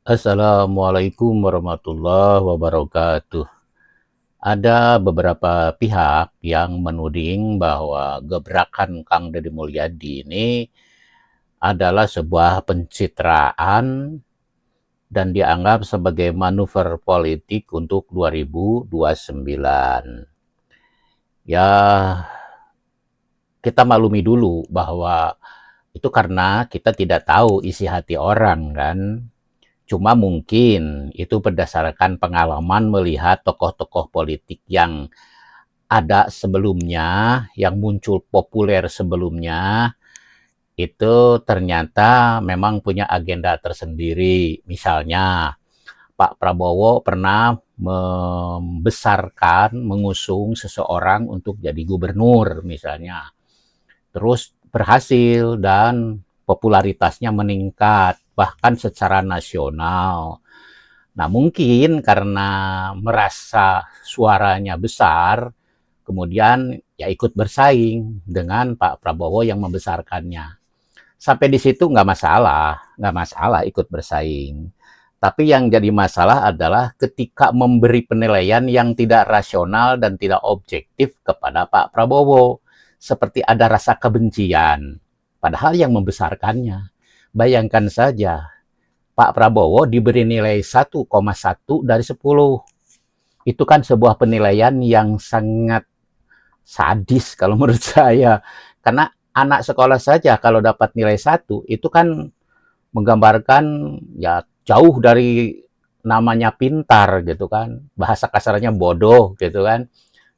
Assalamualaikum warahmatullahi wabarakatuh. Ada beberapa pihak yang menuding bahwa gebrakan Kang Deddy Mulyadi ini adalah sebuah pencitraan dan dianggap sebagai manuver politik untuk 2029. Ya, kita maklumi dulu bahwa itu karena kita tidak tahu isi hati orang kan. Cuma mungkin itu berdasarkan pengalaman melihat tokoh-tokoh politik yang ada sebelumnya, yang muncul populer sebelumnya, itu ternyata memang punya agenda tersendiri. Misalnya, Pak Prabowo pernah membesarkan, mengusung seseorang untuk jadi gubernur misalnya. Terus berhasil dan popularitasnya meningkat, bahkan secara nasional. Nah, mungkin karena merasa suaranya besar, kemudian ya ikut bersaing dengan Pak Prabowo yang membesarkannya. Sampai di situ nggak masalah ikut bersaing. Tapi yang jadi masalah adalah ketika memberi penilaian yang tidak rasional dan tidak objektif kepada Pak Prabowo. Seperti ada rasa kebencian. Padahal yang membesarkannya. Bayangkan saja, Pak Prabowo diberi nilai 1,1 dari 10. Itu kan sebuah penilaian yang sangat sadis kalau menurut saya. Karena anak sekolah saja kalau dapat nilai 1, itu kan menggambarkan ya jauh dari namanya pintar gitu kan. Bahasa kasarnya bodoh gitu kan.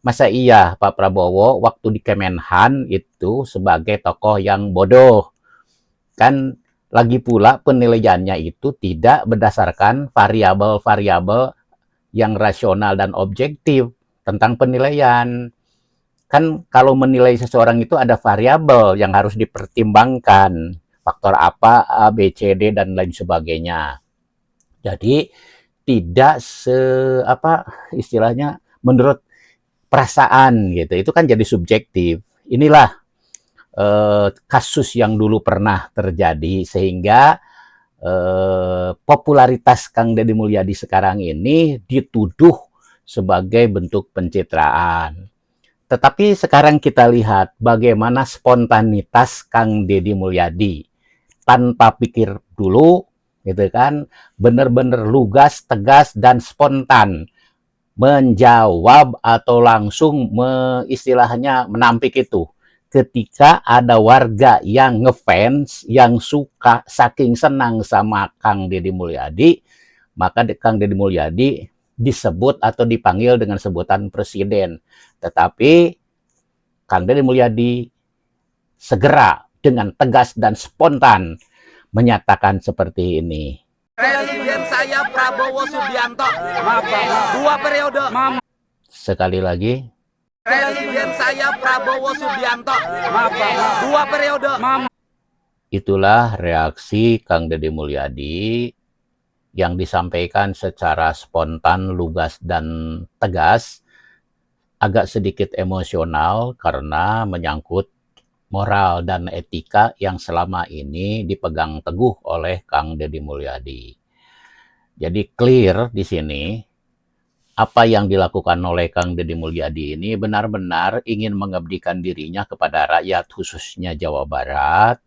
Masa iya Pak Prabowo waktu di Kemenhan itu sebagai tokoh yang bodoh? Kan lagi pula penilaiannya itu tidak berdasarkan variabel-variabel yang rasional dan objektif tentang penilaian. Kan kalau menilai seseorang itu ada variabel yang harus dipertimbangkan. Faktor apa, A, B, C, D, dan lain sebagainya. Jadi tidak istilahnya menurut perasaan gitu. Itu kan jadi subjektif. Inilah kasus yang dulu pernah terjadi sehingga popularitas Kang Deddy Mulyadi sekarang ini dituduh sebagai bentuk pencitraan. Tetapi sekarang kita lihat bagaimana spontanitas Kang Deddy Mulyadi tanpa pikir dulu, gitu kan, benar-benar lugas, tegas, dan spontan menjawab atau langsung istilahnya menampik itu. Ketika ada warga yang ngefans, yang suka, saking senang sama Kang Deddy Mulyadi, maka Kang Deddy Mulyadi disebut atau dipanggil dengan sebutan presiden. Tetapi Kang Deddy Mulyadi segera dengan tegas dan spontan menyatakan seperti ini. Presiden saya Prabowo Subianto. 2 periode. Sekali lagi. Presiden saya Prabowo Subianto. 2 periode. Itulah reaksi Kang Deddy Mulyadi yang disampaikan secara spontan, lugas, dan tegas, agak sedikit emosional karena menyangkut moral dan etika yang selama ini dipegang teguh oleh Kang Deddy Mulyadi. Jadi clear di sini, apa yang dilakukan oleh Kang Deddy Mulyadi ini benar-benar ingin mengabdikan dirinya kepada rakyat khususnya Jawa Barat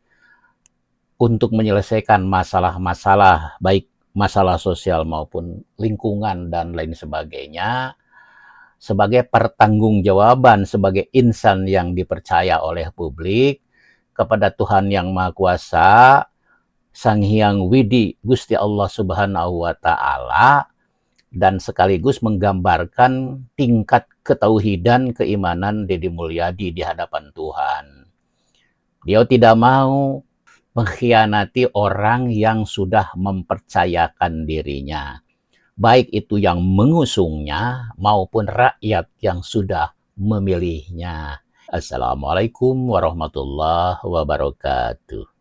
untuk menyelesaikan masalah-masalah baik masalah sosial maupun lingkungan dan lain sebagainya sebagai pertanggungjawaban sebagai insan yang dipercaya oleh publik kepada Tuhan Yang Maha Kuasa, Sang Hyang Widi Gusti Allah Subhanahu wa taala, dan sekaligus menggambarkan tingkat ketauhidan keimanan Deddy Mulyadi di hadapan Tuhan. Dia tidak mau mengkhianati orang yang sudah mempercayakan dirinya, baik itu yang mengusungnya maupun rakyat yang sudah memilihnya. Assalamualaikum warahmatullahi wabarakatuh.